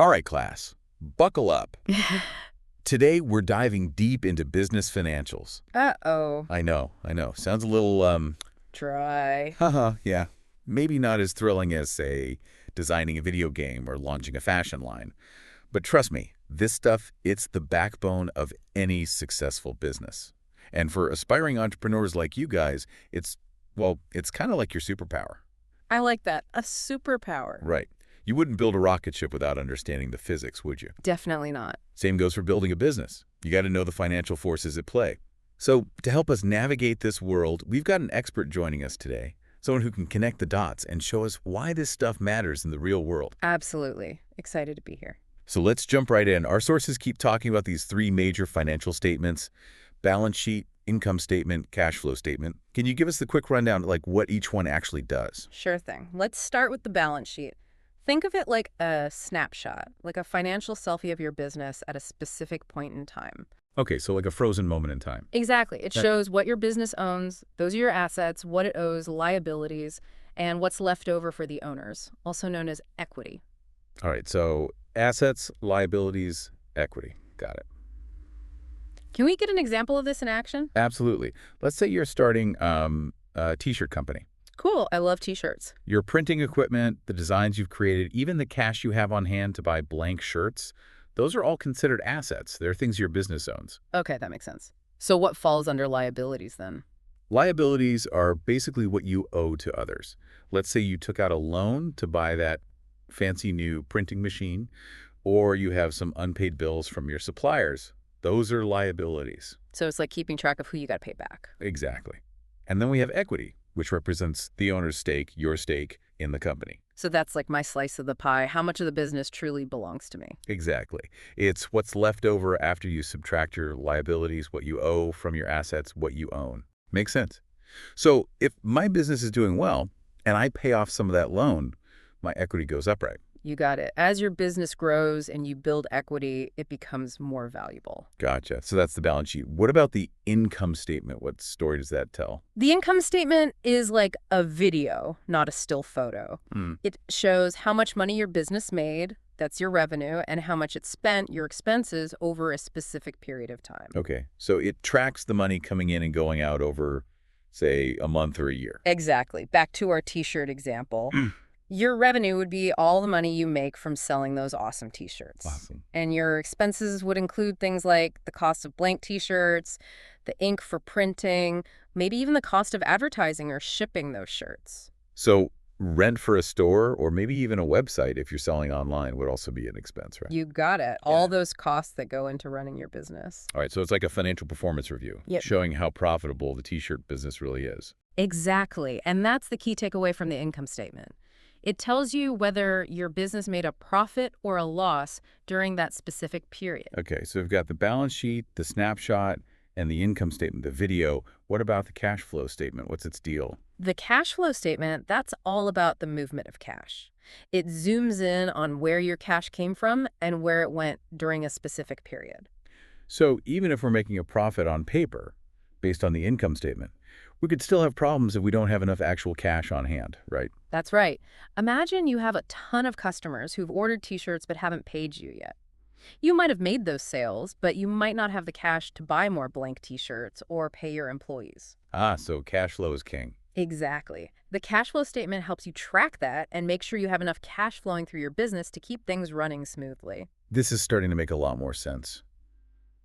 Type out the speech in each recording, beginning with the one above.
All right, class, buckle up. Today, we're diving deep into business financials. Uh-oh. I know. Sounds a little, Dry. yeah. Maybe not as thrilling as, say, designing a video game or launching a fashion line. But trust me, this stuff, it's the backbone of any successful business. And for aspiring entrepreneurs like you guys, it's kind of like your superpower. I like that. A superpower. Right. You wouldn't build a rocket ship without understanding the physics, would you? Definitely not. Same goes for building a business. You got to know the financial forces at play. So to help us navigate this world, we've got an expert joining us today, someone who can connect the dots and show us why this stuff matters in the real world. Absolutely. Excited to be here. So let's jump right in. Our sources keep talking about these three major financial statements: balance sheet, income statement, cash flow statement. Can you give us the quick rundown, like what each one actually does? Sure thing. Let's start with the balance sheet. Think of it like a snapshot, like a financial selfie of your business at a specific point in time. Okay, so like a frozen moment in time. Exactly. It Right. shows what your business owns, those are your assets, what it owes, liabilities, and what's left over for the owners, also known as equity. All right, so assets, liabilities, equity. Got it. Can we get an example of this in action? Absolutely. Let's say you're starting a t-shirt company. Cool. I love t-shirts. Your printing equipment, the designs you've created, even the cash you have on hand to buy blank shirts, those are all considered assets. They're things your business owns. Okay, that makes sense. So what falls under liabilities then? Liabilities are basically what you owe to others. Let's say you took out a loan to buy that fancy new printing machine, or you have some unpaid bills from your suppliers. Those are liabilities. So it's like keeping track of who you got to pay back. Exactly. And then we have equity, which represents the owner's stake, your stake in the company. So that's like my slice of the pie. How much of the business truly belongs to me? Exactly. It's what's left over after you subtract your liabilities, what you owe from your assets, what you own. Makes sense. So if my business is doing well and I pay off some of that loan, my equity goes up, right? You got it. As your business grows and you build equity, it becomes more valuable. Gotcha. So that's the balance sheet. What about the income statement? What story does that tell? The income statement is like a video, not a still photo. It shows how much money your business made, that's your revenue, and how much it spent, your expenses, over a specific period of time. Okay. So it tracks the money coming in and going out over, say, a month or a year. Exactly. Back to our t-shirt example. Your revenue would be all the money you make from selling those awesome t-shirts. Awesome. And your expenses would include things like the cost of blank t-shirts, the ink for printing, maybe even the cost of advertising or shipping those shirts. So rent for a store or maybe even a website if you're selling online would also be an expense, right? You got it. All those costs that go into running your business. All right, so it's like a financial performance review, Yep. showing how profitable the t-shirt business really is. Exactly. And that's the key takeaway from the income statement. It tells you whether your business made a profit or a loss during that specific period. Okay, so we've got the balance sheet, the snapshot, and the income statement, the video. What about the cash flow statement? What's its deal? The cash flow statement, that's all about the movement of cash. It zooms in on where your cash came from and where it went during a specific period. So even if we're making a profit on paper, based on the income statement, we could still have problems if we don't have enough actual cash on hand, right? That's right. Imagine you have a ton of customers who've ordered t-shirts but haven't paid you yet. You might have made those sales, but you might not have the cash to buy more blank t-shirts or pay your employees. So cash flow is king. Exactly. The cash flow statement helps you track that and make sure you have enough cash flowing through your business to keep things running smoothly. This is starting to make a lot more sense.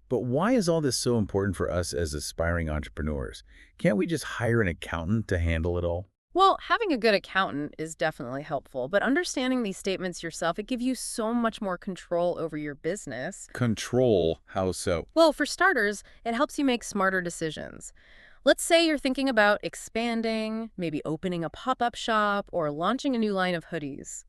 But why is all this so important for us as aspiring entrepreneurs? Can't we just hire an accountant to handle it all? Well, having a good accountant is definitely helpful, but understanding these statements yourself, it gives you so much more control over your business. Control? How so? Well, for starters, it helps you make smarter decisions. Let's say you're thinking about expanding, maybe opening a pop-up shop, or launching a new line of hoodies.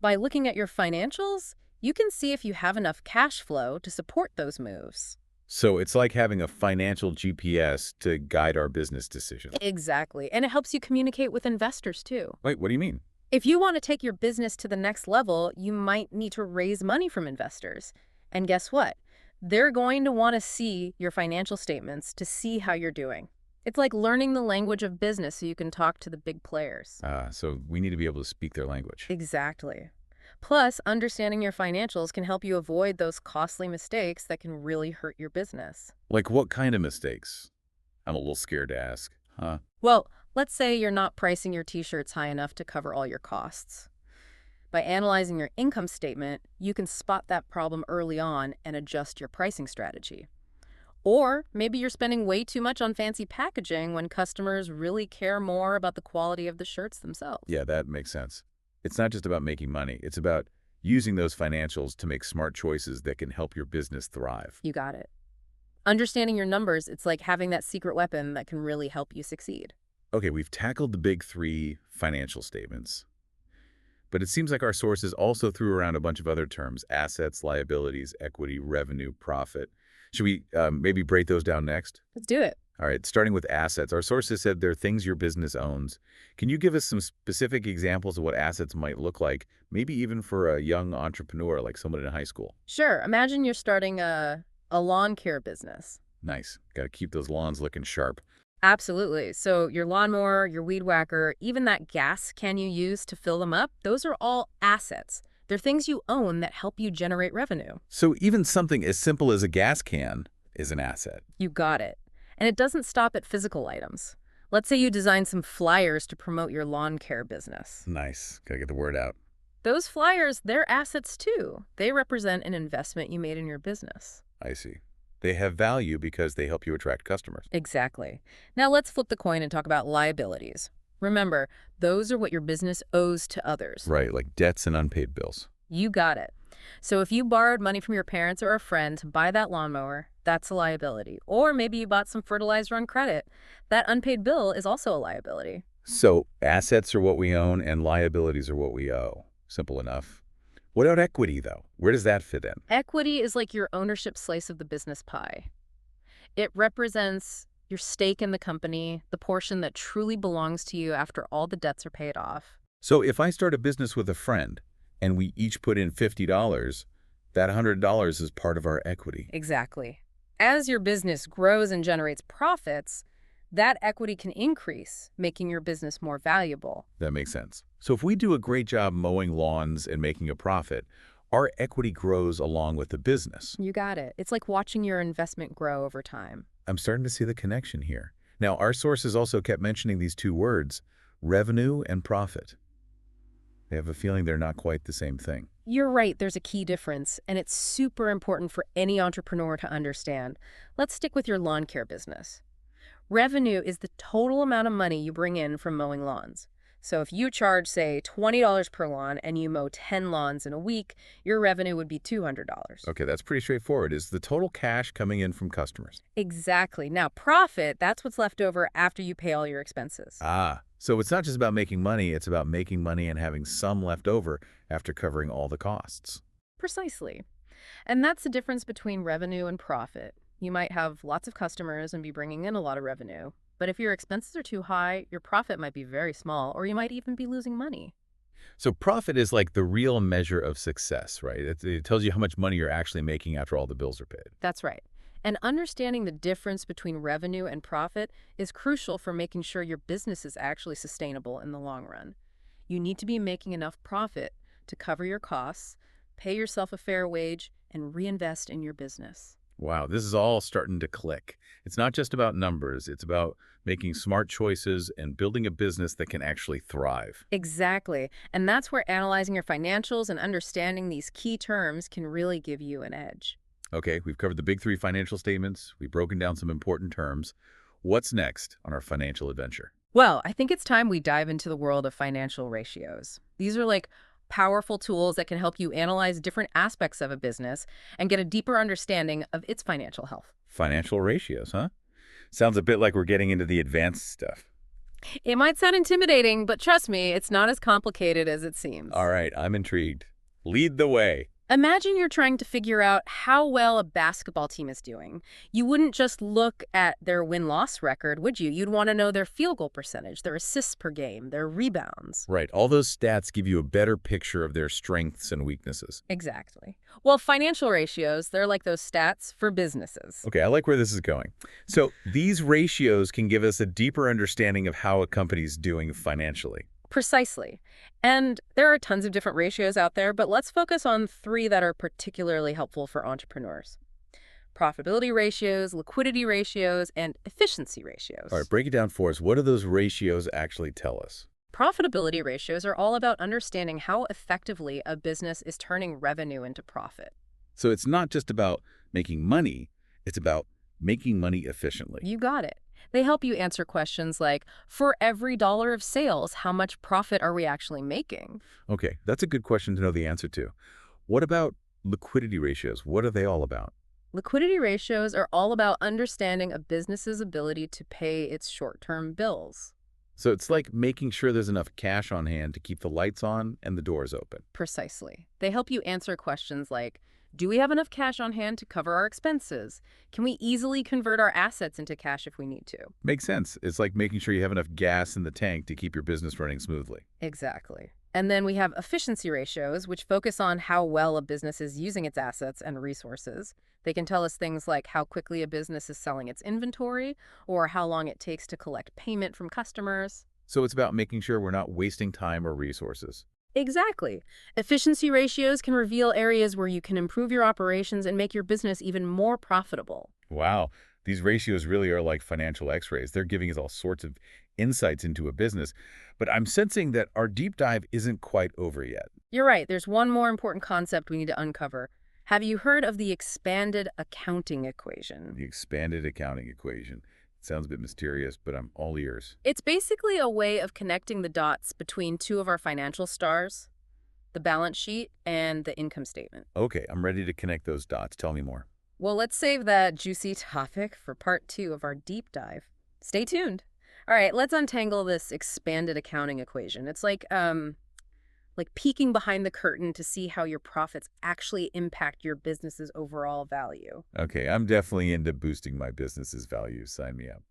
By looking at your financials, you can see if you have enough cash flow to support those moves. So it's like having a financial GPS to guide our business decisions. Exactly. And it helps you communicate with investors too. Wait, what do you mean? If you want to take your business to the next level, you might need to raise money from investors. And guess what? They're going to want to see your financial statements to see how you're doing. It's like learning the language of business so you can talk to the big players. So we need to be able to speak their language. Exactly. Plus, understanding your financials can help you avoid those costly mistakes that can really hurt your business. Like what kind of mistakes? I'm a little scared to ask. Huh? Well, let's say you're not pricing your t-shirts high enough to cover all your costs. By analyzing your income statement, you can spot that problem early on and adjust your pricing strategy. Or maybe you're spending way too much on fancy packaging when customers really care more about the quality of the shirts themselves. Yeah, that makes sense. It's not just about making money. It's about using those financials to make smart choices that can help your business thrive. You got it. Understanding your numbers, it's like having that secret weapon that can really help you succeed. Okay, we've tackled the big three financial statements, but it seems like our sources also threw around a bunch of other terms: assets, liabilities, equity, revenue, profit. Should we maybe break those down next? Let's do it. All right, starting with assets. Our sources said they're things your business owns. Can you give us some specific examples of what assets might look like, maybe even for a young entrepreneur like someone in high school? Sure, imagine you're starting a lawn care business. Nice. Got to keep those lawns looking sharp. Absolutely. So your lawnmower, your weed whacker, even that gas can you use to fill them up, those are all assets. They're things you own that help you generate revenue. So even something as simple as a gas can is an asset. You got it. And it doesn't stop at physical items. Let's say you design some flyers to promote your lawn care business. Nice. Got to get the word out. Those flyers, they're assets too. They represent an investment you made in your business. I see. They have value because they help you attract customers. Exactly. Now let's flip the coin and talk about liabilities. Remember, those are what your business owes to others. Right, like debts and unpaid bills. You got it. So if you borrowed money from your parents or a friend to buy that lawnmower, that's a liability. Or maybe you bought some fertilizer on credit. That unpaid bill is also a liability. So assets are what we own and liabilities are what we owe. Simple enough. What about equity, though? Where does that fit in? Equity is like your ownership slice of the business pie. It represents your stake in the company, the portion that truly belongs to you after all the debts are paid off. So if I start a business with a friend and we each put in $50, that $100 is part of our equity. Exactly. As your business grows and generates profits, that equity can increase, making your business more valuable. That makes sense. So if we do a great job mowing lawns and making a profit, our equity grows along with the business. You got it. It's like watching your investment grow over time. I'm starting to see the connection here. Now, our sources also kept mentioning these two words, revenue and profit. They have a feeling they're not quite the same thing. You're right, there's a key difference, and it's super important for any entrepreneur to understand. Let's stick with your lawn care business. Revenue is the total amount of money you bring in from mowing lawns. So if you charge, say, $20 per lawn and you mow 10 lawns in a week, your revenue would be $200. Okay, that's pretty straightforward. Is the total cash coming in from customers? Exactly. Now, profit, that's what's left over after you pay all your expenses. Ah, so it's not just about making money, it's about making money and having some left over after covering all the costs. Precisely. And that's the difference between revenue and profit. You might have lots of customers and be bringing in a lot of revenue. But if your expenses are too high, your profit might be very small, or you might even be losing money. So profit is like the real measure of success, right? It tells you how much money you're actually making after all the bills are paid. That's right. And understanding the difference between revenue and profit is crucial for making sure your business is actually sustainable in the long run. You need to be making enough profit to cover your costs, pay yourself a fair wage, and reinvest in your business. Wow, this is all starting to click. It's not just about numbers. It's about making smart choices and building a business that can actually thrive. Exactly. And that's where analyzing your financials and understanding these key terms can really give you an edge. Okay, we've covered the big three financial statements. We've broken down some important terms. What's next on our financial adventure? Well, I think it's time we dive into the world of financial ratios. These are like powerful tools that can help you analyze different aspects of a business and get a deeper understanding of its financial health. Financial ratios, huh? Sounds a bit like we're getting into the advanced stuff. It might sound intimidating, but trust me, it's not as complicated as it seems. All right, I'm intrigued. Lead the way. Imagine you're trying to figure out how well a basketball team is doing. You wouldn't just look at their win-loss record, would you? You'd want to know their field goal percentage, their assists per game, their rebounds. Right, all those stats give you a better picture of their strengths and weaknesses. Exactly. Well, financial ratios, they're like those stats for businesses. Okay, I like where this is going. So these ratios can give us a deeper understanding of how a company's doing financially. Precisely. And there are tons of different ratios out there, but let's focus on three that are particularly helpful for entrepreneurs: profitability ratios, liquidity ratios, and efficiency All right, ratios. break it down for us. What do those ratios actually tell us? Profitability ratios are all about understanding how effectively a business is turning revenue into profit. So it's not just about making money, it's about making money efficiently. You got it. They help you answer questions like, for every dollar of sales, how much profit are we actually making? Okay, that's a good question to know the answer to. What about liquidity ratios? What are they all about? Liquidity ratios are all about understanding a business's ability to pay its short-term bills. So it's like making sure there's enough cash on hand to keep the lights on and the doors open. Precisely. They help you answer questions like, do we have enough cash on hand to cover our expenses? Can we easily convert our assets into cash if we need to? Makes sense. It's like making sure you have enough gas in the tank to keep your business running smoothly. Exactly. And then we have efficiency ratios, which focus on how well a business is using its assets and resources. They can tell us things like how quickly a business is selling its inventory or how long it takes to collect payment from customers. So it's about making sure we're not wasting time or resources. Exactly. Efficiency ratios can reveal areas where you can improve your operations and make your business even more profitable. Wow, these ratios really are like financial x-rays. They're giving us all sorts of insights into a business. But I'm sensing that our deep dive isn't quite over yet. You're right, there's one more important concept we need to uncover. Have you heard of the expanded accounting equation? The expanded accounting equation. Sounds a bit mysterious, but I'm all ears. It's basically a way of connecting the dots between two of our financial stars, the balance sheet and the income statement. Okay, I'm ready to connect those dots. Tell me more. Well, let's save that juicy topic for part two of our deep dive. Stay tuned. All right, let's untangle this expanded accounting equation. It's like peeking behind the curtain to see how your profits actually impact your business's overall value. Okay, I'm definitely into boosting my business's value. Sign me up.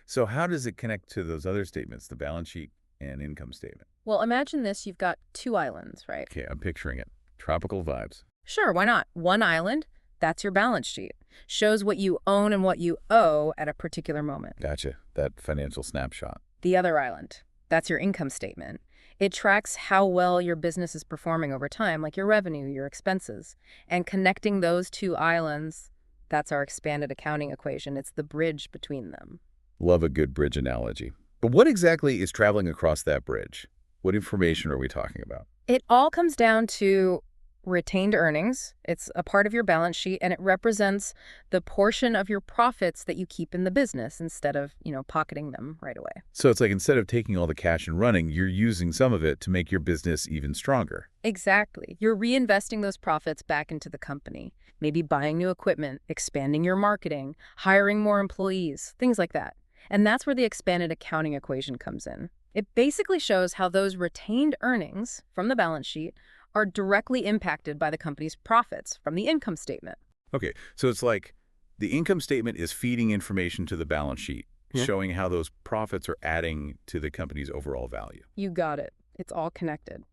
So how does it connect to those other statements, the balance sheet and income statement? Well, imagine this, you've got two islands, right? Okay, I'm picturing it. Tropical vibes. Sure, why not? One island, that's your balance sheet. Shows what you own and what you owe at a particular moment. Gotcha. That financial snapshot. The other island, that's your income statement. It tracks how well your business is performing over time, like your revenue, your expenses. And connecting those two islands, that's our expanded accounting equation. It's the bridge between them. Love a good bridge analogy. But what exactly is traveling across that bridge? What information are we talking about? It all comes down to retained earnings. It's a part of your balance sheet, and it represents the portion of your profits that you keep in the business instead of, pocketing them right away. So it's like instead of taking all the cash and running, you're using some of it to make your business even stronger. Exactly. You're reinvesting those profits back into the company, maybe buying new equipment, expanding your marketing, hiring more employees, things like that. And that's where the expanded accounting equation comes in. It basically shows how those retained earnings from the balance sheet are directly impacted by the company's profits from the income statement. Okay, so it's like the income statement is feeding information to the balance sheet, Yeah. showing how those profits are adding to the company's overall value. You got it. It's all connected.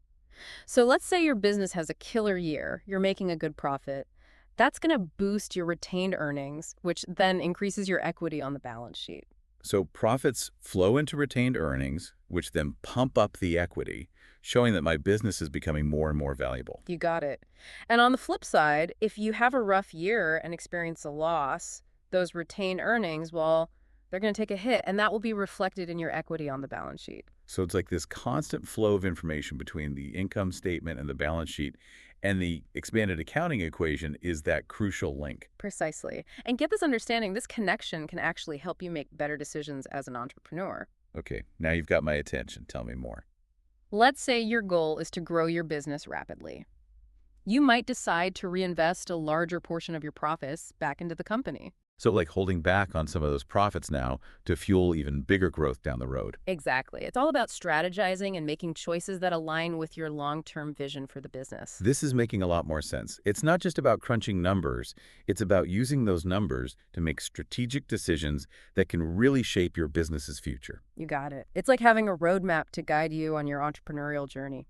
So let's say your business has a killer year. You're making a good profit. That's going to boost your retained earnings, which then increases your equity on the balance sheet. So profits flow into retained earnings, which then pump up the equity, showing that my business is becoming more and more valuable. You got it. And on the flip side, if you have a rough year and experience a loss, those retained earnings, well, they're going to take a hit, and that will be reflected in your equity on the balance sheet. So it's like this constant flow of information between the income statement and the balance sheet, and the expanded accounting equation is that crucial link. Precisely. And get this understanding, this connection can actually help you make better decisions as an entrepreneur. Okay, now you've got my attention. Tell me more. Let's say your goal is to grow your business rapidly. You might decide to reinvest a larger portion of your profits back into the company. So like holding back on some of those profits now to fuel even bigger growth down the road. Exactly. It's all about strategizing and making choices that align with your long-term vision for the business. This is making a lot more sense. It's not just about crunching numbers. It's about using those numbers to make strategic decisions that can really shape your business's future. You got it. It's like having a roadmap to guide you on your entrepreneurial journey.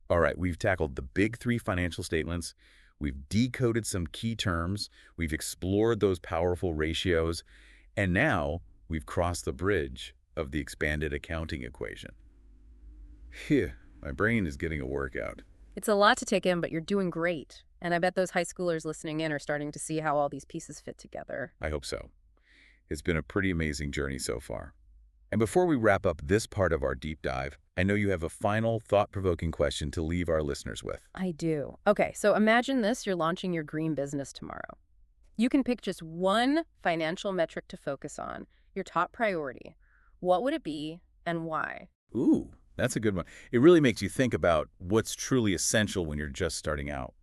All right, we've tackled the big three financial statements. We've decoded some key terms. We've explored those powerful ratios. And now we've crossed the bridge of the expanded accounting equation. Phew, my brain is getting a workout. It's a lot to take in, but you're doing great. And I bet those high schoolers listening in are starting to see how all these pieces fit together. I hope so. It's been a pretty amazing journey so far. And before we wrap up this part of our deep dive, I know you have a final thought-provoking question to leave our listeners with. I do. Okay, so imagine this, you're launching your dream business tomorrow. You can pick just one financial metric to focus on, your top priority. What would it be and why? Ooh, that's a good one. It really makes you think about what's truly essential when you're just starting out.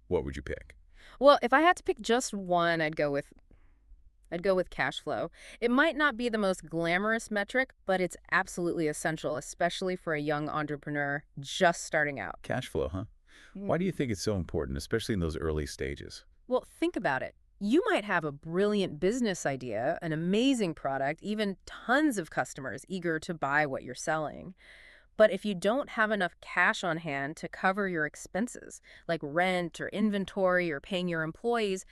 What would you pick? Well, if I had to pick just one, I'd go with cash flow. It might not be the most glamorous metric, but it's absolutely essential, especially for a young entrepreneur just starting out. Cash flow, huh? Mm. Why do you think it's so important, especially in those early stages? Well, think about it. You might have a brilliant business idea, an amazing product, even tons of customers eager to buy what you're selling. But if you don't have enough cash on hand to cover your expenses, like rent or inventory or paying your employees,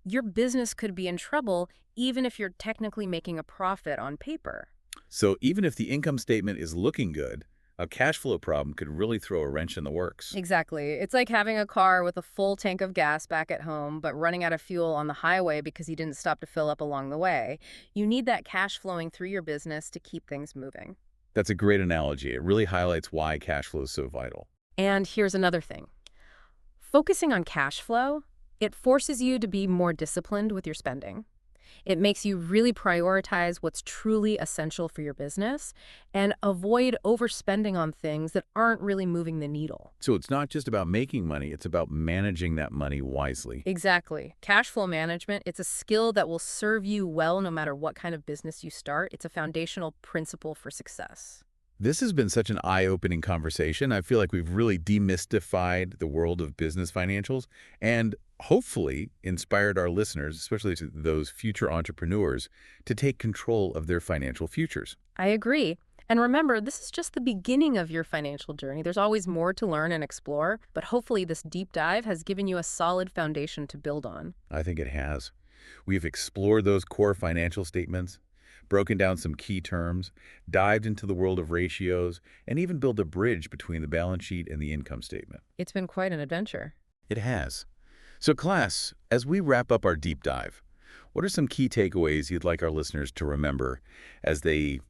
your business could be in trouble even if you're technically making a profit on paper. So even if the income statement is looking good, a cash flow problem could really throw a wrench in the works. Exactly. It's like having a car with a full tank of gas back at home, but running out of fuel on the highway because you didn't stop to fill up along the way. You need that cash flowing through your business to keep things moving. That's a great analogy. It really highlights why cash flow is so vital. And here's another thing. Focusing on cash flow, it forces you to be more disciplined with your spending. It makes you really prioritize what's truly essential for your business and avoid overspending on things that aren't really moving the needle. So it's not just about making money, it's about managing that money wisely. Exactly. Cash flow management, it's a skill that will serve you well no matter what kind of business you start. It's a foundational principle for success. This has been such an eye-opening conversation. I feel like we've really demystified the world of business financials and hopefully inspired our listeners, especially to those future entrepreneurs, to take control of their financial futures. I agree. And remember, this is just the beginning of your financial journey. There's always more to learn and explore, but hopefully this deep dive has given you a solid foundation to build on. I think it has. We've explored those core financial statements, broken down some key terms, dived into the world of ratios, and even built a bridge between the balance sheet and the income statement. It's been quite an adventure. It has. So class, as we wrap up our deep dive, what are some key takeaways you'd like our listeners to remember as they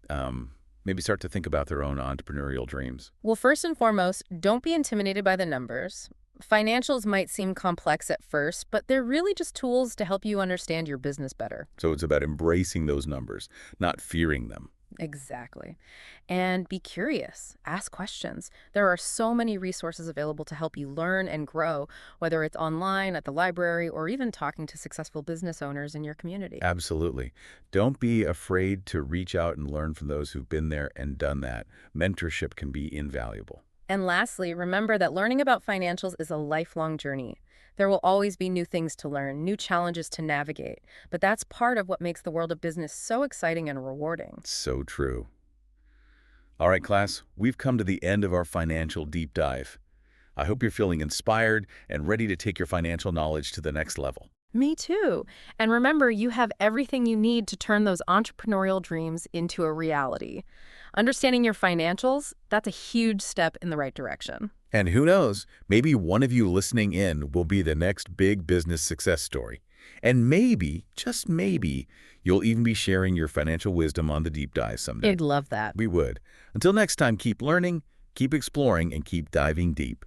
maybe start to think about their own entrepreneurial dreams? Well, first and foremost, don't be intimidated by the numbers. Financials might seem complex at first, but they're really just tools to help you understand your business better. So it's about embracing those numbers, not fearing them. Exactly. And be curious. Ask questions. There are so many resources available to help you learn and grow, whether it's online, at the library, or even talking to successful business owners in your community. Absolutely. Don't be afraid to reach out and learn from those who've been there and done that. Mentorship can be invaluable. And lastly, remember that learning about financials is a lifelong journey. There will always be new things to learn, new challenges to navigate, but that's part of what makes the world of business so exciting and rewarding. So true. All right, class, we've come to the end of our financial deep dive. I hope you're feeling inspired and ready to take your financial knowledge to the next level. Me too. And remember, you have everything you need to turn those entrepreneurial dreams into a reality. Understanding your financials, that's a huge step in the right direction. And who knows, maybe one of you listening in will be the next big business success story. And maybe, just maybe, you'll even be sharing your financial wisdom on the deep dive someday. I'd love that. We would. Until next time, keep learning, keep exploring, and keep diving deep.